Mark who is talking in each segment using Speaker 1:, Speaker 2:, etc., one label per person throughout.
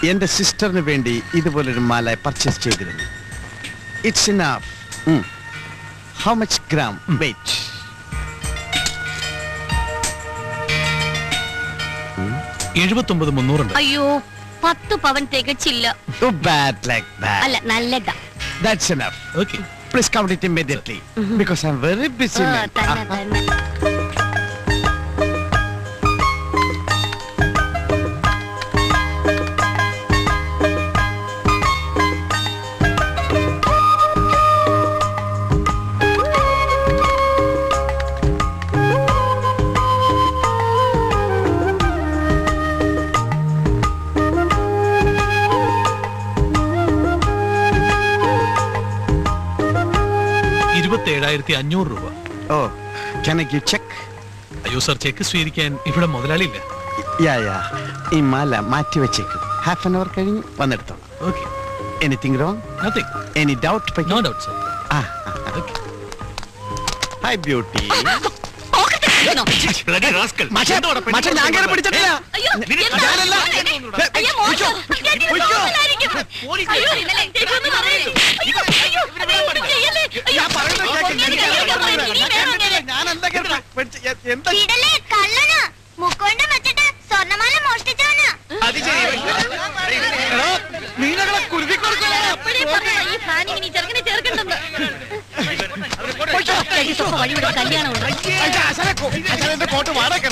Speaker 1: എന്റെ സിസ്റ്ററിന് വേണ്ടി ഇതുപോലൊരു മാല പർച്ചേസ് ചെയ്തിരുന്നു. It's enough. How much gram weight?
Speaker 2: 79,300.
Speaker 3: അയ്യോ 10 പവൻ തികച്ചില്ല.
Speaker 1: Too bad like that.
Speaker 3: അല്ല നല്ലതാ.
Speaker 1: That's enough.
Speaker 2: Okay.
Speaker 1: Please count it immediately because I'm very busy man.
Speaker 3: തന്നെ.
Speaker 2: രൂപ.
Speaker 1: Oh, can I give check?
Speaker 2: അയ്യോ സർ, ചെക്ക് സ്വീകരിക്കാൻ ഇവിടെ മുതലാളിയില്ല.
Speaker 1: ഈ മാല മാറ്റി വെച്ചേക്കും. ഹാഫ് ആൻ അവർ കഴിഞ്ഞ് വന്നെടുത്തോ.
Speaker 2: Okay.
Speaker 1: Anything wrong?
Speaker 2: Nothing.
Speaker 1: Any doubt?
Speaker 2: No doubt, sir.
Speaker 1: Okay. Hi beauty.
Speaker 2: Bloody rascal.
Speaker 1: ഞാൻ കേറി പിടിച്ചിട്ടില്ല.
Speaker 3: അയ്യോ
Speaker 1: ഞാനല്ല.
Speaker 3: അയ്യോ മോശം. അയ്യോ ഇന്നലെ എനിക്കൊന്ന് പറയൂ.
Speaker 1: കോട്ട് വാടക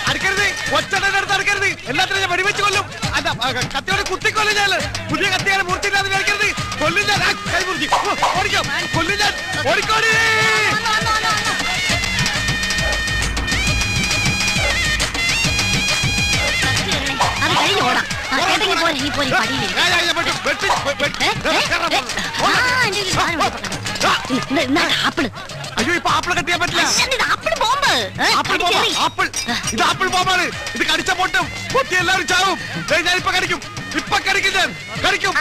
Speaker 1: അടുക്കരുത്, ഒച്ചടടുത്ത് അടുക്കരുത്. എല്ലാത്തിനും ഞാൻ വെടിവെച്ച് കൊല്ലും. കത്തിയോടെ കുത്തിക്കൊല്ലും ഞാൻ. പുതിയ കത്തിയാണ് മൂർത്തിയില്ലാതെ മേടിക്കരുത്. കൊല്ലും ഞാൻ. കൈ മുറിച്ച് ഓടിക്കോ. കൊല്ലും ഞാൻ. ഓടിക്കോടി. അയ്യോ ഇപ്പൊ ആപ്പിൾ കത്തിയാൻ പറ്റില്ല. ഇത് ആപ്പിൾ ബോംബാണ്. ഇത് കടിച്ച പൊട്ടും. പൊട്ടി എല്ലാവരും ചാവും. ഞാനിപ്പൊ കടിക്കും. ഇപ്പൊ കടിക്കും. ഞാൻ കടിക്കും.